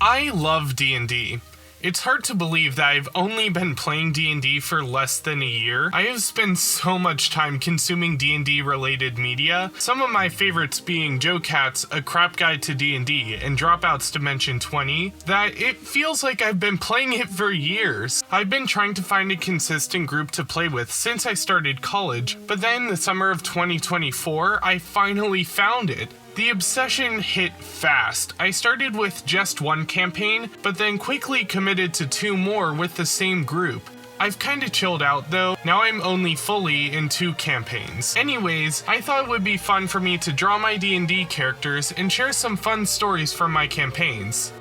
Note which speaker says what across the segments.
Speaker 1: I love D&D. It's hard to believe that I've only been playing D&D for less than a year. I have spent so much time consuming D&D related media, some of my favorites being Joe Cat's A Crap Guide to D&D and Dropout's Dimension 20, that it feels like I've been playing it for years. I've been trying to find a consistent group to play with since I started college, but then the summer of 2024, I finally found it. The obsession hit fast. I started with just one campaign, but then quickly committed to 2 more with the same group. I've kinda chilled out though, now I'm only fully in 2 campaigns. Anyways, I thought it would be fun for me to draw my D&D characters and share some fun stories from my campaigns.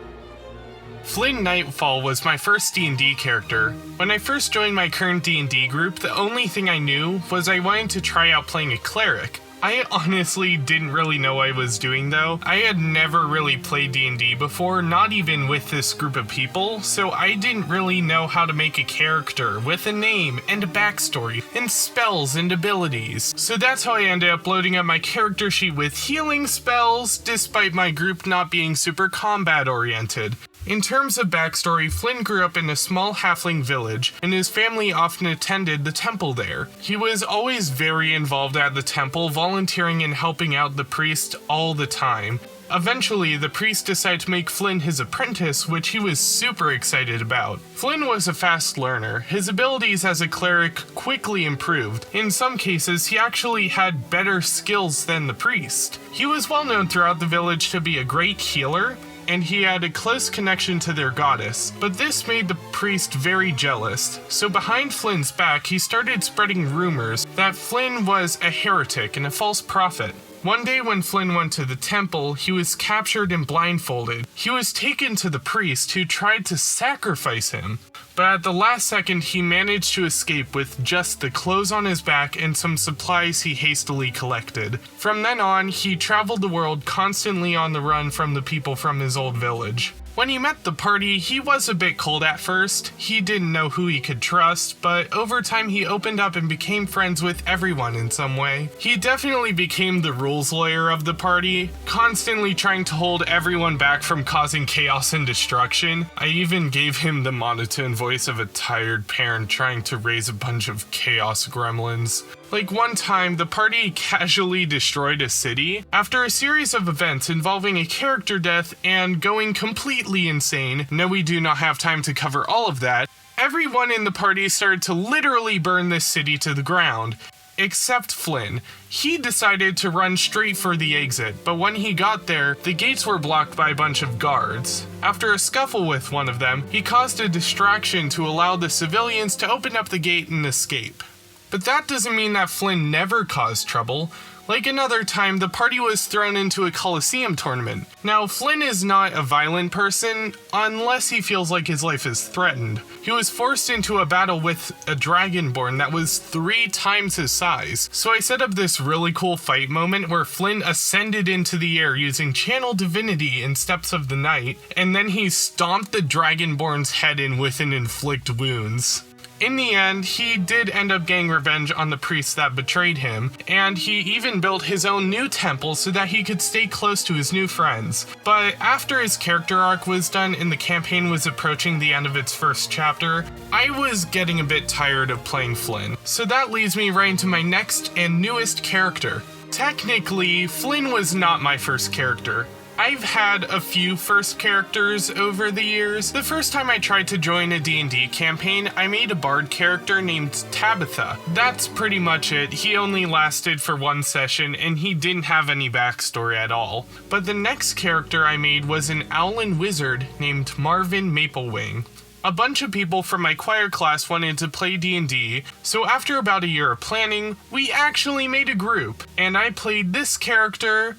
Speaker 1: Flynn Nightfall was my first D&D character. When I first joined my current D&D group, the only thing I knew was I wanted to try out playing a cleric. I honestly didn't really know what I was doing though. I had never really played D&D before, not even with this group of people, so I didn't really know how to make a character with a name and a backstory and spells and abilities. So that's how I ended up loading up my character sheet with healing spells, despite my group not being super combat oriented. In terms of backstory, Flynn grew up in a small halfling village, and his family often attended the temple there. He was always very involved at the temple, volunteering and helping out the priest all the time. Eventually, the priest decided to make Flynn his apprentice, which he was super excited about. Flynn was a fast learner. His abilities as a cleric quickly improved. In some cases, he actually had better skills than the priest. He was well known throughout the village to be a great healer, and he had a close connection to their goddess, but this made the priest very jealous. So behind Flynn's back, he started spreading rumors that Flynn was a heretic and a false prophet. One day when Flynn went to the temple, he was captured and blindfolded. He was taken to the priest, who tried to sacrifice him. But at the last second, he managed to escape with just the clothes on his back and some supplies he hastily collected. From then on, he traveled the world constantly on the run from the people from his old village. When he met the party, he was a bit cold at first. He didn't know who he could trust, but over time he opened up and became friends with everyone in some way. He definitely became the rules lawyer of the party, constantly trying to hold everyone back from causing chaos and destruction. I even gave him the monotone voice of a tired parent trying to raise a bunch of chaos gremlins. Like one time, the party casually destroyed a city after a series of events involving a character death and going completely insane. No, we do not have time to cover all of that. Everyone in the party started to literally burn this city to the ground, except Flynn. He decided to run straight for the exit, but when he got there, the gates were blocked by a bunch of guards. After a scuffle with one of them, he caused a distraction to allow the civilians to open up the gate and escape. But that doesn't mean that Flynn never caused trouble. Like another time, the party was thrown into a Coliseum tournament. Now, Flynn is not a violent person unless he feels like his life is threatened. He was forced into a battle with a dragonborn that was 3 times his size. So I set up this really cool fight moment where Flynn ascended into the air using channel divinity in Steps of the Night, and then he stomped the dragonborn's head in with an inflict wounds. In the end, he did end up getting revenge on the priests that betrayed him, and he even built his own new temple so that he could stay close to his new friends. But after his character arc was done and the campaign was approaching the end of its first chapter, I was getting a bit tired of playing Flynn. So that leads me right into my next and newest character. Technically, Flynn was not my first character. I've had a few first characters over the years. The first time I tried to join a D&D campaign, I made a bard character named Tabitha. That's pretty much it. He only lasted for 1 session and he didn't have any backstory at all. But the next character I made was an owlin wizard named Marvin Maplewing. A bunch of people from my choir class wanted to play D&D, so after about a year of planning, we actually made a group, and I played this character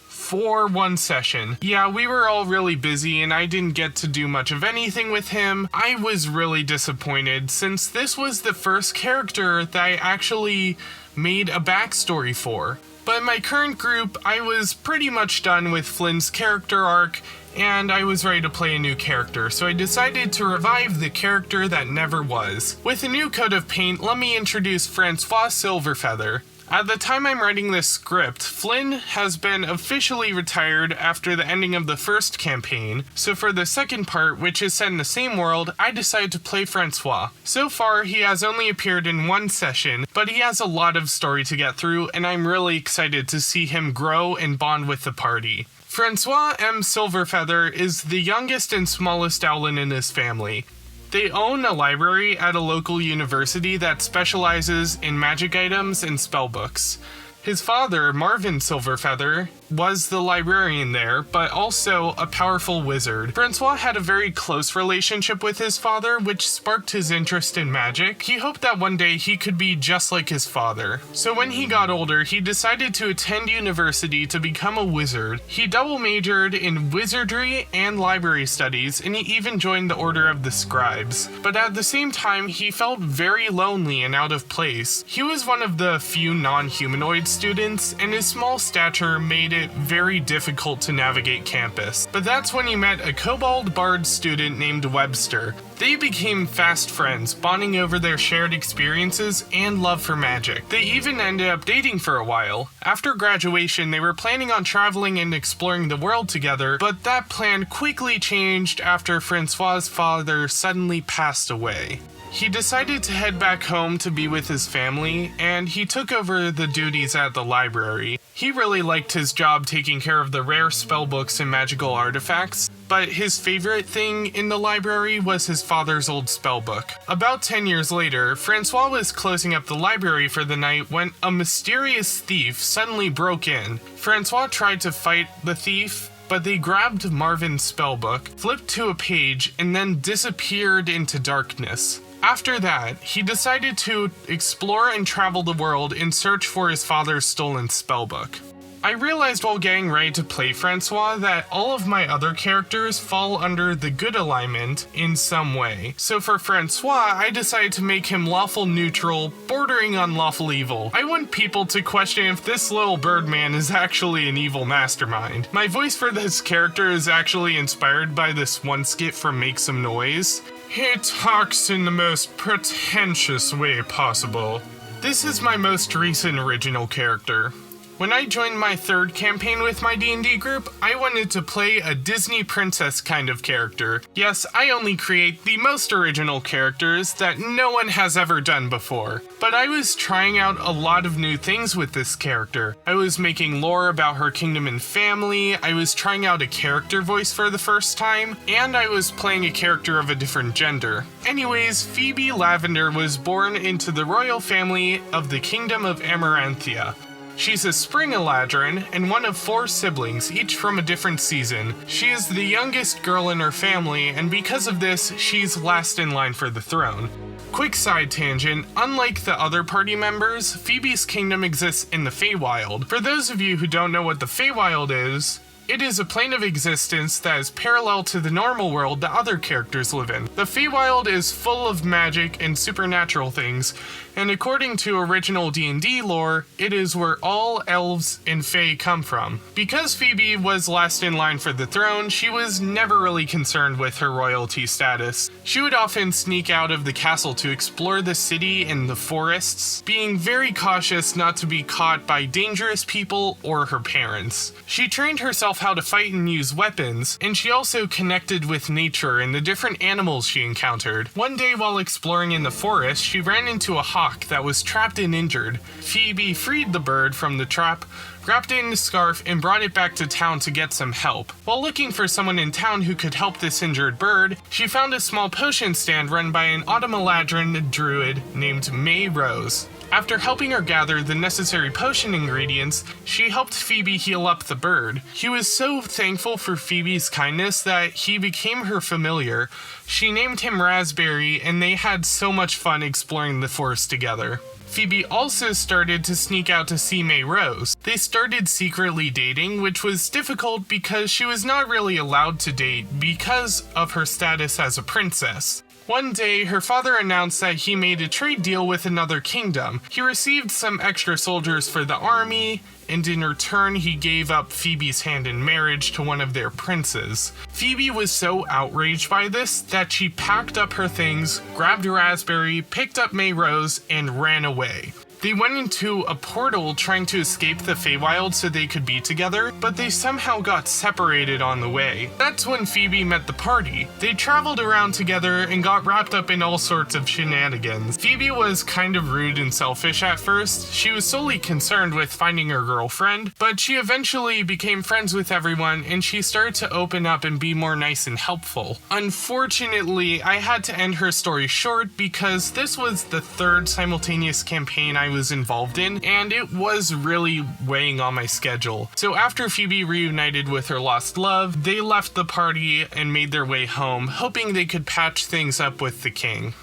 Speaker 1: for 1 session. Yeah, we were all really busy and I didn't get to do much of anything with him. I was really disappointed since this was the first character that I actually made a backstory for. But in my current group, I was pretty much done with Flynn's character arc and I was ready to play a new character, so I decided to revive the character that never was. With a new coat of paint, let me introduce Francois Silverfeather. At the time I'm writing this script, Flynn has been officially retired after the ending of the first campaign, so for the second part, which is set in the same world, I decided to play Francois. So far, he has only appeared in one session, but he has a lot of story to get through, and I'm really excited to see him grow and bond with the party. Francois M. Silverfeather is the youngest and smallest owlin in his family. They own a library at a local university that specializes in magic items and spellbooks. His father, Marvin Silverfeather, was the librarian there, but also a powerful wizard. Francois had a very close relationship with his father, which sparked his interest in magic. He hoped that one day he could be just like his father. So when he got older, he decided to attend university to become a wizard. He double majored in wizardry and library studies, and he even joined the Order of the Scribes. But at the same time, he felt very lonely and out of place. He was one of the few non-humanoid students, and his small stature made it very difficult to navigate campus. But that's when he met a kobold bard student named Webster. They became fast friends, bonding over their shared experiences and love for magic. They even ended up dating for a while. After graduation, they were planning on traveling and exploring the world together, but that plan quickly changed after Francois' father suddenly passed away. He decided to head back home to be with his family, and he took over the duties at the library. He really liked his job taking care of the rare spellbooks and magical artifacts, but his favorite thing in the library was his father's old spellbook. About 10 years later, Francois was closing up the library for the night when a mysterious thief suddenly broke in. Francois tried to fight the thief, but they grabbed Marvin's spellbook, flipped to a page, and then disappeared into darkness. After that, he decided to explore and travel the world in search for his father's stolen spellbook. I realized while getting ready to play Francois that all of my other characters fall under the good alignment in some way. So for Francois, I decided to make him lawful neutral, bordering on lawful evil. I want people to question if this little birdman is actually an evil mastermind. My voice for this character is actually inspired by this one skit from Make Some Noise. He talks in the most pretentious way possible. This is my most recent original character. When I joined my third campaign with my D&D group, I wanted to play a Disney princess kind of character. Yes, I only create the most original characters that no one has ever done before. But I was trying out a lot of new things with this character. I was making lore about her kingdom and family, I was trying out a character voice for the first time, and I was playing a character of a different gender. Anyways, Phoebe Lavender was born into the royal family of the Kingdom of Amaranthia. She's a spring Eladrin and one of 4 siblings, each from a different season. She is the youngest girl in her family, and because of this, she's last in line for the throne. Quick side tangent, unlike the other party members, Phoebe's kingdom exists in the Feywild. For those of you who don't know what the Feywild is, it is a plane of existence that is parallel to the normal world that other characters live in. The Feywild is full of magic and supernatural things, and according to original D&D lore, it is where all elves and fae come from. Because Phoebe was last in line for the throne, she was never really concerned with her royalty status. She would often sneak out of the castle to explore the city and the forests, being very cautious not to be caught by dangerous people or her parents. She trained herself how to fight and use weapons, and she also connected with nature and the different animals she encountered. One day while exploring in the forest, she ran into a hawk that was trapped and injured. Phoebe freed the bird from the trap, wrapped it in a scarf, and brought it back to town to get some help. While looking for someone in town who could help this injured bird, she found a small potion stand run by an Autumn Eladrin druid named May Rose. After helping her gather the necessary potion ingredients, she helped Phoebe heal up the bird. He was so thankful for Phoebe's kindness that he became her familiar. She named him Raspberry, and they had so much fun exploring the forest together. Phoebe also started to sneak out to see May Rose. They started secretly dating, which was difficult because she was not really allowed to date because of her status as a princess. One day, her father announced that he made a trade deal with another kingdom. He received some extra soldiers for the army, and in return he gave up Phoebe's hand in marriage to one of their princes. Phoebe was so outraged by this that she packed up her things, grabbed Raspberry, picked up May Rose, and ran away. They went into a portal trying to escape the Feywild so they could be together, but they somehow got separated on the way. That's when Phoebe met the party. They traveled around together and got wrapped up in all sorts of shenanigans. Phoebe was kind of rude and selfish at first. She was solely concerned with finding her girlfriend, but she eventually became friends with everyone and she started to open up and be more nice and helpful. Unfortunately, I had to end her story short because this was the third simultaneous campaign I was involved in, and it was really weighing on my schedule. So after Phoebe reunited with her lost love, they left the party and made their way home, hoping they could patch things up with the king.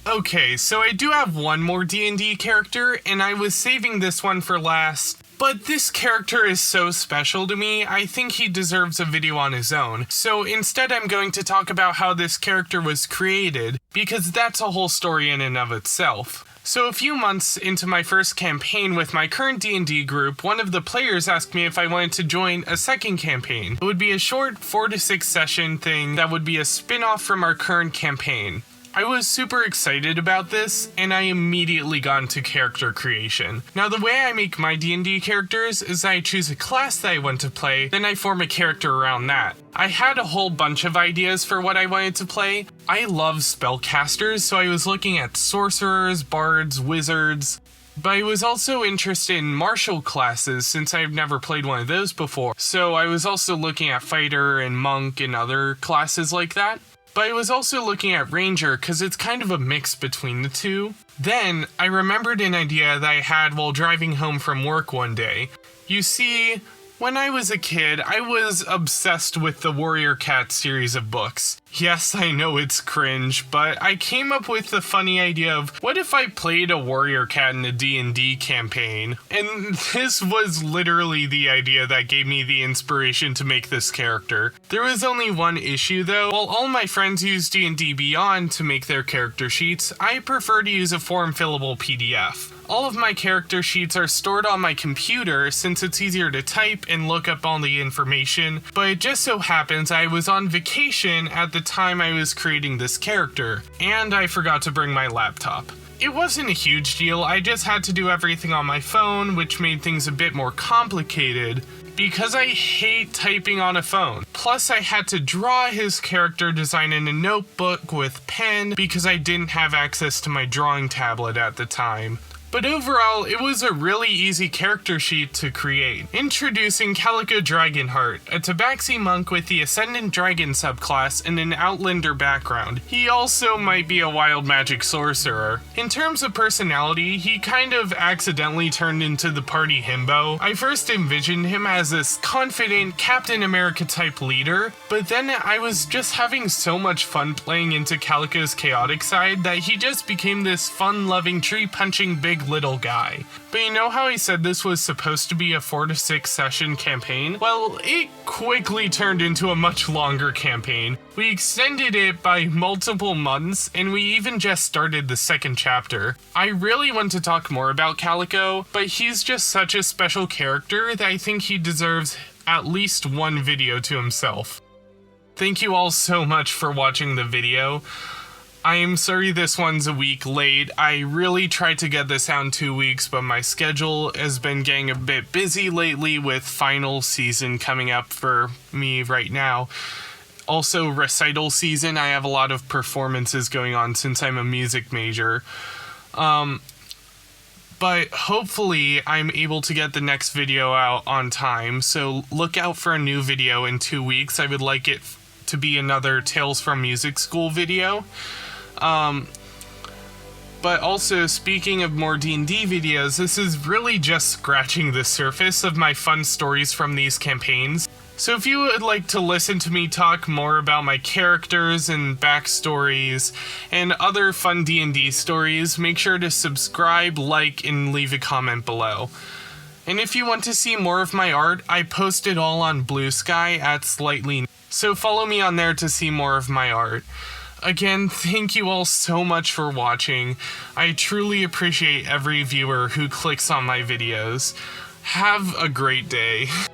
Speaker 1: Okay, so I do have one more D&D character, and I was saving this one for last. But this character is so special to me, I think he deserves a video on his own. So instead I'm going to talk about how this character was created, because that's a whole story in and of itself. So a few months into my first campaign with my current D&D group, one of the players asked me if I wanted to join a second campaign. It would be a short 4 to 6 session thing that would be a spin-off from our current campaign. I was super excited about this, and I immediately got into character creation. Now, the way I make my D&D characters is I choose a class that I want to play, then I form a character around that. I had a whole bunch of ideas for what I wanted to play. I love spellcasters, so I was looking at sorcerers, bards, wizards, but I was also interested in martial classes since I've never played one of those before. So I was also looking at fighter and monk and other classes like that. But I was also looking at Ranger because it's kind of a mix between the two. Then I remembered an idea that I had while driving home from work one day. You see, when I was a kid, I was obsessed with the Warrior Cat series of books. Yes, I know it's cringe, but I came up with the funny idea of what if I played a Warrior Cat in a D&D campaign? And this was literally the idea that gave me the inspiration to make this character. There was only one issue though. While all my friends use D&D Beyond to make their character sheets, I prefer to use a form-fillable PDF. All of my character sheets are stored on my computer since it's easier to type and look up all the information, but it just so happens I was on vacation at the time I was creating this character, and I forgot to bring my laptop. It wasn't a huge deal, I just had to do everything on my phone, which made things a bit more complicated, because I hate typing on a phone. Plus I had to draw his character design in a notebook with pen because I didn't have access to my drawing tablet at the time. But overall, it was a really easy character sheet to create. Introducing Calico Dragonheart, a Tabaxi monk with the Ascendant Dragon subclass and an Outlander background. He also might be a wild magic sorcerer. In terms of personality, he kind of accidentally turned into the party himbo. I first envisioned him as this confident Captain America type leader, but then I was just having so much fun playing into Calico's chaotic side that he just became this fun-loving, tree-punching big little guy. But you know how I said this was supposed to be a 4 to 6 session campaign? Well, it quickly turned into a much longer campaign. We extended it by multiple months, and we even just started the second chapter. I really want to talk more about Calico, but he's just such a special character that I think he deserves at least one video to himself. Thank you all so much for watching the video. I am sorry this one's a week late. I really tried to get this out in 2 weeks, but my schedule has been getting a bit busy lately with final season coming up for me right now. Also, recital season, I have a lot of performances going on since I'm a music major. But hopefully I'm able to get the next video out on time, so look out for a new video in 2 weeks. I would like it to be another Tales from Music School video. But also, speaking of more D&D videos, this is really just scratching the surface of my fun stories from these campaigns. So if you would like to listen to me talk more about my characters and backstories and other fun D&D stories, make sure to subscribe, like, and leave a comment below. And if you want to see more of my art, I post it all on Blue Sky at Slightly, so follow me on there to see more of my art. Again, thank you all so much for watching. I truly appreciate every viewer who clicks on my videos. Have a great day.